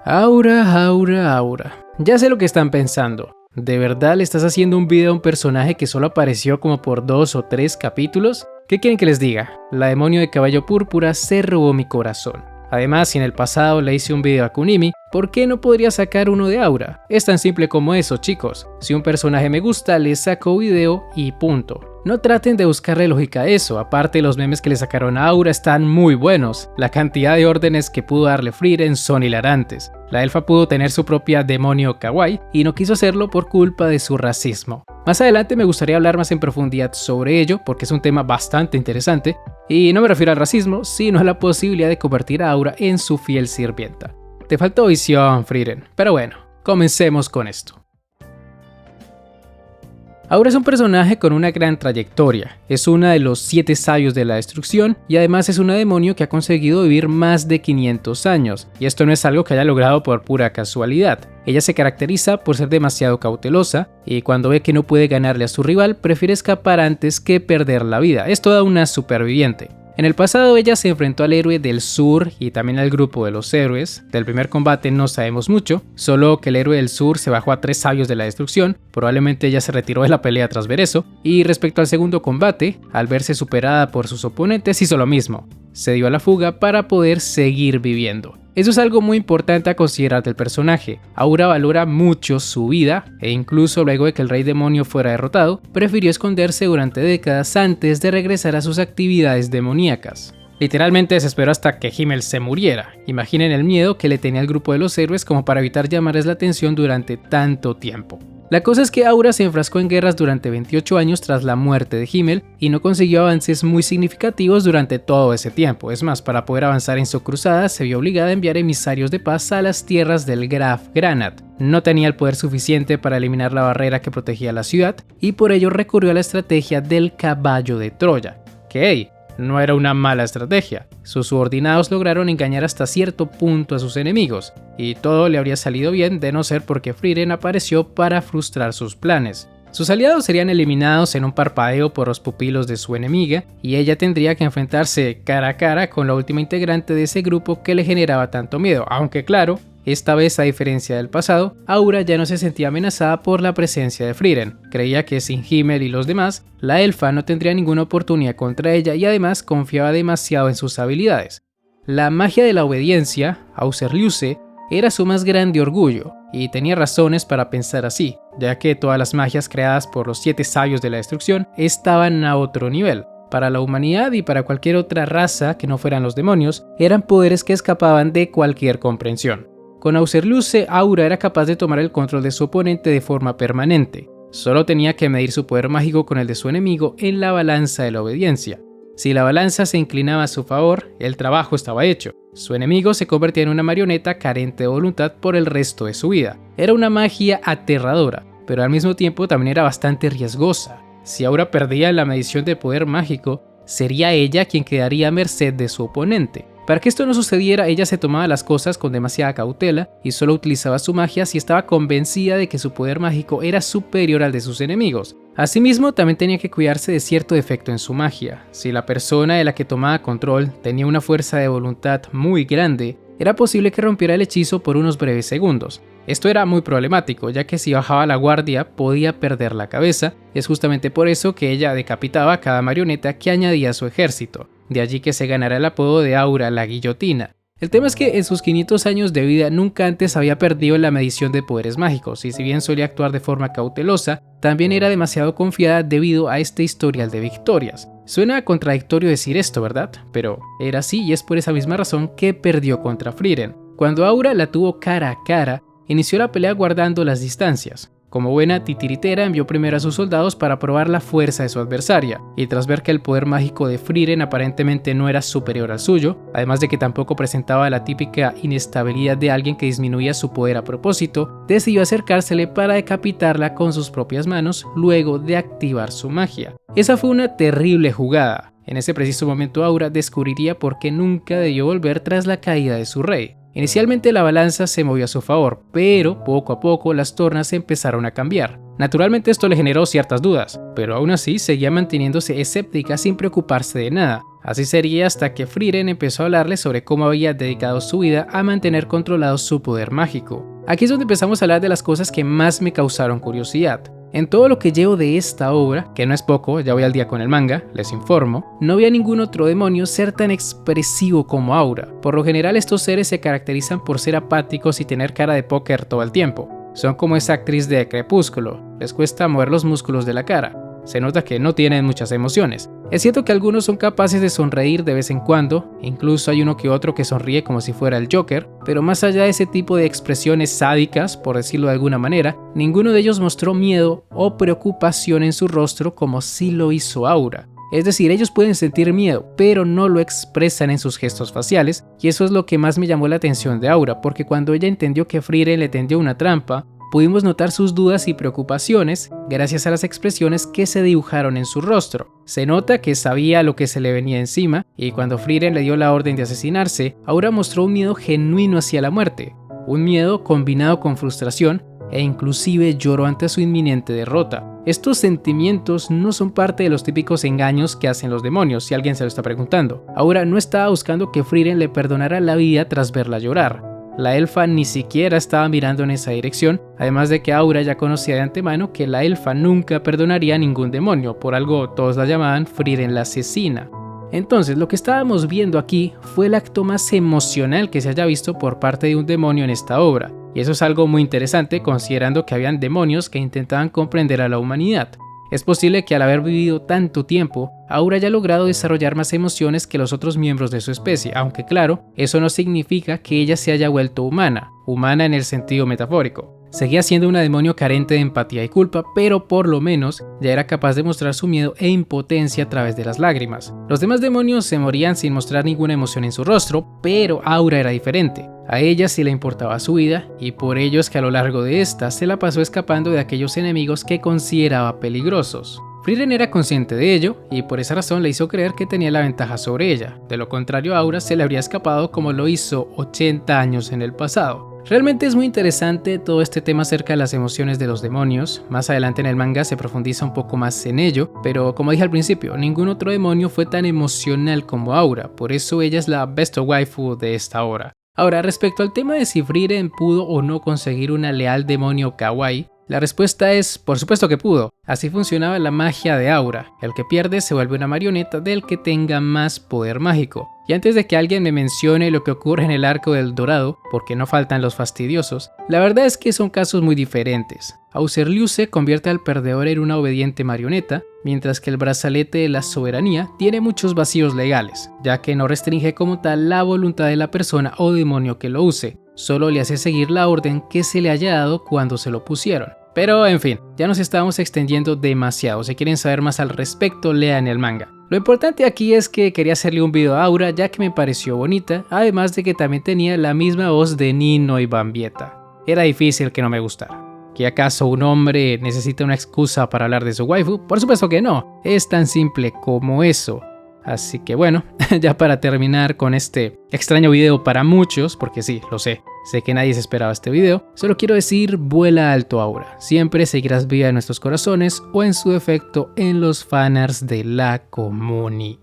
Aura. Ya sé lo que están pensando. ¿De verdad le estás haciendo un video a un personaje que solo apareció como por 2 o 3 capítulos? ¿Qué quieren que les diga? La demonio de caballo púrpura se robó mi corazón. Además, si en el pasado le hice un video a Kunimi, ¿por qué no podría sacar uno de Aura? Es tan simple como eso, chicos. Si un personaje me gusta, le saco video y punto. No traten de buscarle lógica a eso, aparte los memes que le sacaron a Aura están muy buenos. La cantidad de órdenes que pudo darle Frieren son hilarantes. La elfa pudo tener su propia demonio kawaii y no quiso hacerlo por culpa de su racismo. Más adelante me gustaría hablar más en profundidad sobre ello porque es un tema bastante interesante y no me refiero al racismo, sino a la posibilidad de convertir a Aura en su fiel sirvienta. Te faltó visión, Frieren, pero bueno, comencemos con esto. Aura es un personaje con una gran trayectoria, es una de los 7 sabios de la destrucción y además es una demonio que ha conseguido vivir más de 500 años, y esto no es algo que haya logrado por pura casualidad. Ella se caracteriza por ser demasiado cautelosa y cuando ve que no puede ganarle a su rival prefiere escapar antes que perder la vida, es toda una superviviente. En el pasado ella se enfrentó al héroe del sur y también al grupo de los héroes. Del primer combate no sabemos mucho, solo que el héroe del sur se bajó a 3 sabios de la destrucción, probablemente ella se retiró de la pelea tras ver eso, y respecto al segundo combate, al verse superada por sus oponentes hizo lo mismo, se dio a la fuga para poder seguir viviendo. Eso es algo muy importante a considerar del personaje. Aura valora mucho su vida e incluso luego de que el rey demonio fuera derrotado, prefirió esconderse durante décadas antes de regresar a sus actividades demoníacas. Literalmente se esperó hasta que Himmel se muriera. Imaginen el miedo que le tenía el grupo de los héroes como para evitar llamarles la atención durante tanto tiempo. La cosa es que Aura se enfrascó en guerras durante 28 años tras la muerte de Himmel y no consiguió avances muy significativos durante todo ese tiempo. Es más, para poder avanzar en su cruzada se vio obligada a enviar emisarios de paz a las tierras del Graf Granat. No tenía el poder suficiente para eliminar la barrera que protegía la ciudad y por ello recurrió a la estrategia del caballo de Troya, que no era una mala estrategia. Sus subordinados lograron engañar hasta cierto punto a sus enemigos, y todo le habría salido bien de no ser porque Frieren apareció para frustrar sus planes. Sus aliados serían eliminados en un parpadeo por los pupilos de su enemiga, y ella tendría que enfrentarse cara a cara con la última integrante de ese grupo que le generaba tanto miedo, aunque claro, esta vez a diferencia del pasado, Aura ya no se sentía amenazada por la presencia de Frieren. Creía que sin Himmel y los demás, la elfa no tendría ninguna oportunidad contra ella y además confiaba demasiado en sus habilidades. La magia de la obediencia, Auserliuce, era su más grande orgullo, y tenía razones para pensar así, ya que todas las magias creadas por los 7 sabios de la destrucción estaban a otro nivel. Para la humanidad y para cualquier otra raza que no fueran los demonios, eran poderes que escapaban de cualquier comprensión. Con Auserliuce, Aura era capaz de tomar el control de su oponente de forma permanente. Solo tenía que medir su poder mágico con el de su enemigo en la balanza de la obediencia. Si la balanza se inclinaba a su favor, el trabajo estaba hecho. Su enemigo se convertía en una marioneta carente de voluntad por el resto de su vida. Era una magia aterradora, pero al mismo tiempo también era bastante riesgosa. Si Aura perdía en la medición de poder mágico, sería ella quien quedaría a merced de su oponente. Para que esto no sucediera, ella se tomaba las cosas con demasiada cautela y solo utilizaba su magia si estaba convencida de que su poder mágico era superior al de sus enemigos. Asimismo, también tenía que cuidarse de cierto defecto en su magia. Si la persona de la que tomaba control tenía una fuerza de voluntad muy grande, era posible que rompiera el hechizo por unos breves segundos. Esto era muy problemático, ya que si bajaba la guardia podía perder la cabeza, y es justamente por eso que ella decapitaba a cada marioneta que añadía a su ejército. De allí que se ganara el apodo de Aura la guillotina. El tema es que en sus 500 años de vida nunca antes había perdido la medición de poderes mágicos, y si bien solía actuar de forma cautelosa, también era demasiado confiada debido a este historial de victorias. Suena contradictorio decir esto, ¿verdad? Pero era así y es por esa misma razón que perdió contra Frieren. Cuando Aura la tuvo cara a cara, inició la pelea guardando las distancias. Como buena titiritera envió primero a sus soldados para probar la fuerza de su adversaria, y tras ver que el poder mágico de Frieren aparentemente no era superior al suyo, además de que tampoco presentaba la típica inestabilidad de alguien que disminuía su poder a propósito, decidió acercársele para decapitarla con sus propias manos luego de activar su magia. Esa fue una terrible jugada. En ese preciso momento Aura descubriría por qué nunca debió volver tras la caída de su rey. Inicialmente la balanza se movió a su favor, pero poco a poco las tornas empezaron a cambiar. Naturalmente esto le generó ciertas dudas, pero aún así seguía manteniéndose escéptica sin preocuparse de nada. Así sería hasta que Frieren empezó a hablarle sobre cómo había dedicado su vida a mantener controlado su poder mágico. Aquí es donde empezamos a hablar de las cosas que más me causaron curiosidad. En todo lo que llevo de esta obra, que no es poco, ya voy al día con el manga, les informo, no vi a ningún otro demonio ser tan expresivo como Aura. Por lo general estos seres se caracterizan por ser apáticos y tener cara de póker todo el tiempo. Son como esa actriz de Crepúsculo, les cuesta mover los músculos de la cara. Se nota que no tienen muchas emociones. Es cierto que algunos son capaces de sonreír de vez en cuando, incluso hay uno que otro que sonríe como si fuera el Joker, pero más allá de ese tipo de expresiones sádicas, por decirlo de alguna manera, ninguno de ellos mostró miedo o preocupación en su rostro como sí lo hizo Aura. Es decir, ellos pueden sentir miedo, pero no lo expresan en sus gestos faciales, y eso es lo que más me llamó la atención de Aura, porque cuando ella entendió que Frieren le tendió una trampa, pudimos notar sus dudas y preocupaciones gracias a las expresiones que se dibujaron en su rostro. Se nota que sabía lo que se le venía encima, y cuando Frieren le dio la orden de asesinarse, Aura mostró un miedo genuino hacia la muerte, un miedo combinado con frustración, e inclusive lloró ante su inminente derrota. Estos sentimientos no son parte de los típicos engaños que hacen los demonios, si alguien se lo está preguntando. Aura no estaba buscando que Frieren le perdonara la vida tras verla llorar. La elfa ni siquiera estaba mirando en esa dirección, además de que Aura ya conocía de antemano que la elfa nunca perdonaría a ningún demonio, por algo todos la llamaban Frieren la asesina. Entonces lo que estábamos viendo aquí fue el acto más emocional que se haya visto por parte de un demonio en esta obra, y eso es algo muy interesante considerando que habían demonios que intentaban comprender a la humanidad. Es posible que al haber vivido tanto tiempo, Aura haya logrado desarrollar más emociones que los otros miembros de su especie, aunque claro, eso no significa que ella se haya vuelto humana en el sentido metafórico. Seguía siendo una demonio carente de empatía y culpa, pero por lo menos ya era capaz de mostrar su miedo e impotencia a través de las lágrimas. Los demás demonios se morían sin mostrar ninguna emoción en su rostro, pero Aura era diferente. A ella sí le importaba su vida, y por ello es que a lo largo de esta se la pasó escapando de aquellos enemigos que consideraba peligrosos. Frieren era consciente de ello, y por esa razón le hizo creer que tenía la ventaja sobre ella. De lo contrario, a Aura se le habría escapado como lo hizo 80 años en el pasado. Realmente es muy interesante todo este tema acerca de las emociones de los demonios. Más adelante en el manga se profundiza un poco más en ello, pero como dije al principio, ningún otro demonio fue tan emocional como Aura, por eso ella es la best waifu de esta obra. Ahora, respecto al tema de si Frieren pudo o no conseguir una leal demonio kawaii, la respuesta es, por supuesto que pudo. Así funcionaba la magia de Aura. El que pierde se vuelve una marioneta del que tenga más poder mágico. Y antes de que alguien me mencione lo que ocurre en el arco del Dorado, porque no faltan los fastidiosos, la verdad es que son casos muy diferentes. Auserliuse convierte al perdedor en una obediente marioneta, mientras que el brazalete de la soberanía tiene muchos vacíos legales, ya que no restringe como tal la voluntad de la persona o demonio que lo use, solo le hace seguir la orden que se le haya dado cuando se lo pusieron. Pero en fin, ya nos estamos extendiendo demasiado. Si quieren saber más al respecto, lean el manga. Lo importante aquí es que quería hacerle un video a Aura ya que me pareció bonita, además de que también tenía la misma voz de Nino y Bambieta. Era difícil que no me gustara. ¿Que acaso un hombre necesita una excusa para hablar de su waifu? Por supuesto que no, es tan simple como eso. Así que bueno, ya para terminar con este extraño video para muchos, porque sí, lo sé que nadie se esperaba este video, solo quiero decir, vuela alto Aura, siempre seguirás viva en nuestros corazones o en su defecto en los fanarts de la comuni.